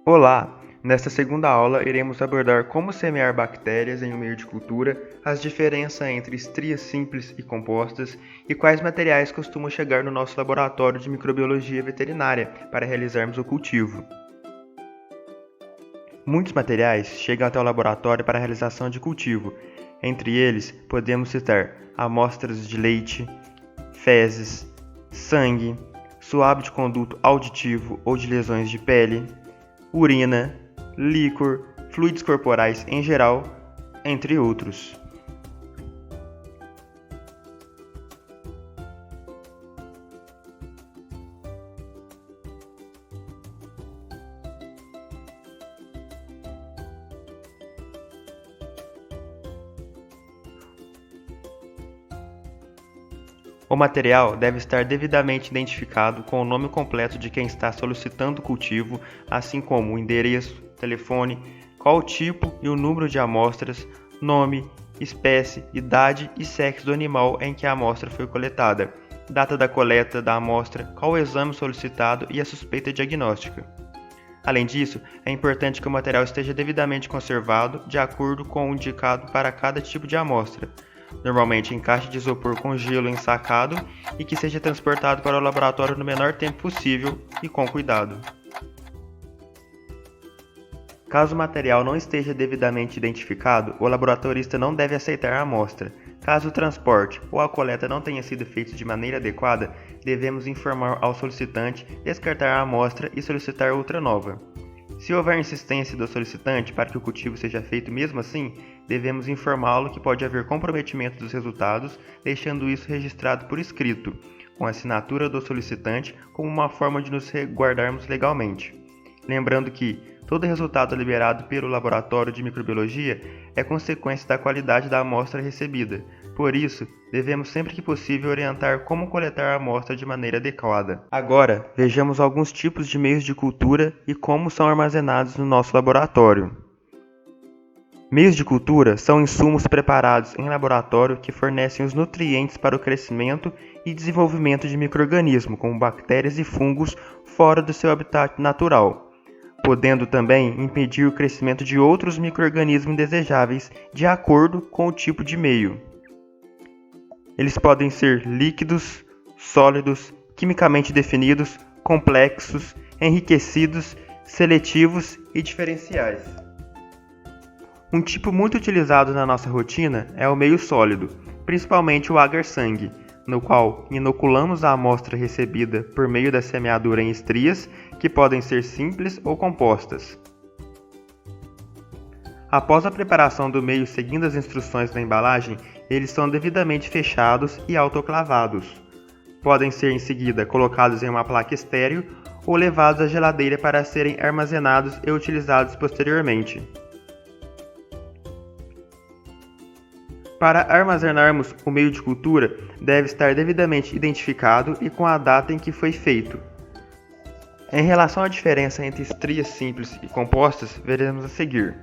Olá! Nesta segunda aula, iremos abordar como semear bactérias em um meio de cultura, as diferenças entre estrias simples e compostas e quais materiais costumam chegar no nosso laboratório de microbiologia veterinária para realizarmos o cultivo. Muitos materiais chegam até o laboratório para a realização de cultivo. Entre eles, podemos citar amostras de leite, fezes, sangue, suave de conduto auditivo ou de lesões de pele, urina, líquor, fluidos corporais em geral, entre outros. O material deve estar devidamente identificado com o nome completo de quem está solicitando o cultivo, assim como o endereço, telefone, qual o tipo e o número de amostras, nome, espécie, idade e sexo do animal em que a amostra foi coletada, data da coleta da amostra, qual o exame solicitado e a suspeita diagnóstica. Além disso, é importante que o material esteja devidamente conservado de acordo com o indicado para cada tipo de amostra, normalmente em caixa de isopor com gelo ensacado e que seja transportado para o laboratório no menor tempo possível e com cuidado. Caso o material não esteja devidamente identificado, o laboratorista não deve aceitar a amostra. Caso o transporte ou a coleta não tenha sido feito de maneira adequada, devemos informar ao solicitante, descartar a amostra e solicitar outra nova. Se houver insistência do solicitante para que o cultivo seja feito mesmo assim, devemos informá-lo que pode haver comprometimento dos resultados, deixando isso registrado por escrito, com a assinatura do solicitante, como uma forma de nos resguardarmos legalmente. Lembrando que todo resultado liberado pelo laboratório de microbiologia é consequência da qualidade da amostra recebida. Por isso, devemos sempre que possível orientar como coletar a amostra de maneira adequada. Agora, vejamos alguns tipos de meios de cultura e como são armazenados no nosso laboratório. Meios de cultura são insumos preparados em laboratório que fornecem os nutrientes para o crescimento e desenvolvimento de micro-organismos, como bactérias e fungos, fora do seu habitat natural, podendo também impedir o crescimento de outros micro-organismos indesejáveis de acordo com o tipo de meio. Eles podem ser líquidos, sólidos, quimicamente definidos, complexos, enriquecidos, seletivos e diferenciais. Um tipo muito utilizado na nossa rotina é o meio sólido, principalmente o agar-sangue, no qual inoculamos a amostra recebida por meio da semeadura em estrias, que podem ser simples ou compostas. Após a preparação do meio seguindo as instruções da embalagem, eles são devidamente fechados e autoclavados. Podem ser em seguida colocados em uma placa estéril ou levados à geladeira para serem armazenados e utilizados posteriormente. Para armazenarmos o meio de cultura, deve estar devidamente identificado e com a data em que foi feito. Em relação à diferença entre estrias simples e compostas, veremos a seguir.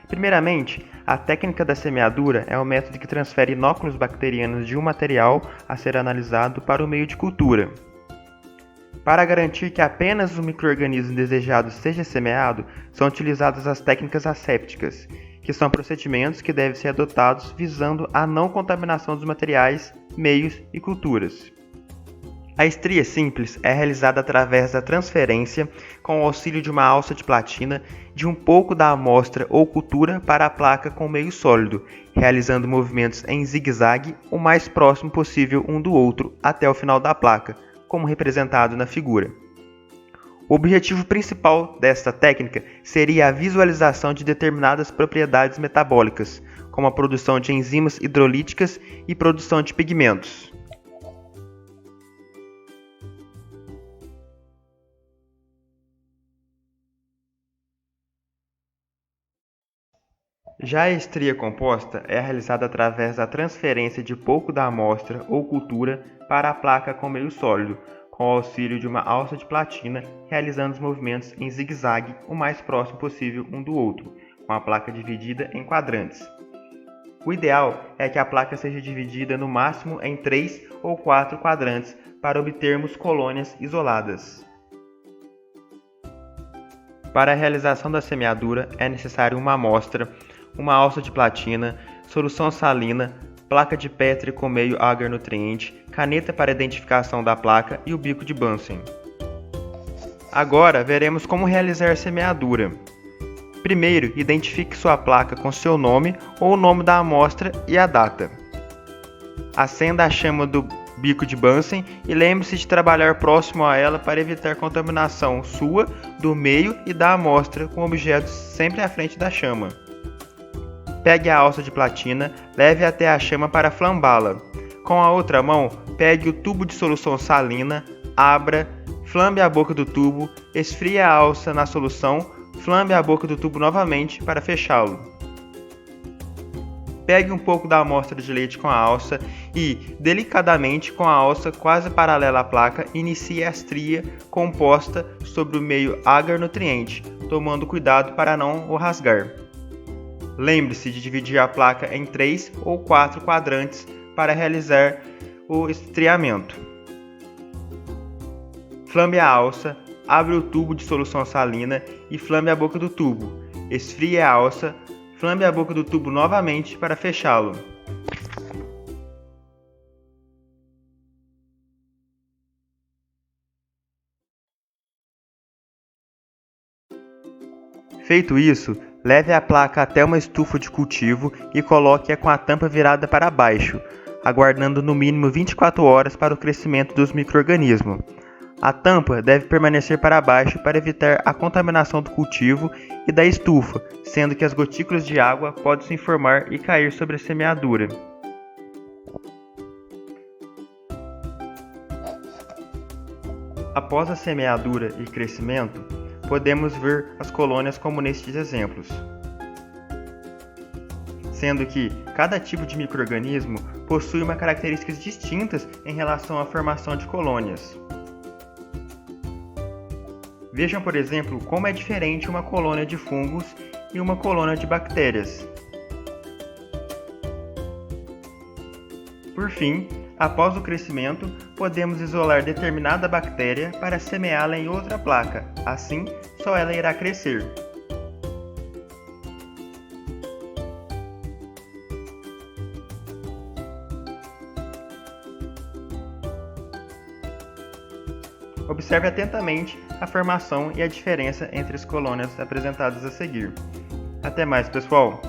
Primeiramente, a técnica da semeadura é o método que transfere inóculos bacterianos de um material a ser analisado para o meio de cultura. Para garantir que apenas o micro-organismo desejado seja semeado, são utilizadas as técnicas assépticas, que são procedimentos que devem ser adotados visando a não contaminação dos materiais, meios e culturas. A estria simples é realizada através da transferência, com o auxílio de uma alça de platina, de um pouco da amostra ou cultura para a placa com meio sólido, realizando movimentos em zigue-zague o mais próximo possível um do outro até o final da placa, como representado na figura. O objetivo principal desta técnica seria a visualização de determinadas propriedades metabólicas, como a produção de enzimas hidrolíticas e produção de pigmentos. Já a estria composta é realizada através da transferência de pouco da amostra ou cultura para a placa com meio sólido, com o auxílio de uma alça de platina, realizando os movimentos em zigue-zague o mais próximo possível um do outro, com a placa dividida em quadrantes. O ideal é que a placa seja dividida no máximo em 3 ou 4 quadrantes para obtermos colônias isoladas. Para a realização da semeadura é necessário uma amostra, uma alça de platina, solução salina, placa de Petri com meio agar-nutriente, caneta para identificação da placa e o bico de Bunsen. Agora veremos como realizar a semeadura. Primeiro, identifique sua placa com seu nome ou o nome da amostra e a data. Acenda a chama do bico de Bunsen e lembre-se de trabalhar próximo a ela para evitar contaminação sua, do meio e da amostra com objetos sempre à frente da chama. Pegue a alça de platina, leve até a chama para flambá-la. Com a outra mão, pegue o tubo de solução salina, abra, flambe a boca do tubo, esfrie a alça na solução, flambe a boca do tubo novamente para fechá-lo. Pegue um pouco da amostra de leite com a alça e, delicadamente, com a alça quase paralela à placa, inicie a estria composta sobre o meio agar-nutriente, tomando cuidado para não o rasgar. Lembre-se de dividir a placa em 3 ou 4 quadrantes para realizar o estriamento. Flambe a alça, abre o tubo de solução salina e flambe a boca do tubo. Esfrie a alça, flambe a boca do tubo novamente para fechá-lo. Feito isso, leve a placa até uma estufa de cultivo e coloque-a com a tampa virada para baixo, aguardando no mínimo 24 horas para o crescimento dos micro-organismos. A tampa deve permanecer para baixo para evitar a contaminação do cultivo e da estufa, sendo que as gotículas de água podem se formar e cair sobre a semeadura. Após a semeadura e crescimento, podemos ver as colônias como nestes exemplos, sendo que cada tipo de micro-organismo possui uma características distintas em relação à formação de colônias. Vejam, por exemplo, como é diferente uma colônia de fungos e uma colônia de bactérias. Por fim, após o crescimento, podemos isolar determinada bactéria para semeá-la em outra placa, assim só ela irá crescer. Observe atentamente a formação e a diferença entre as colônias apresentadas a seguir. Até mais, pessoal!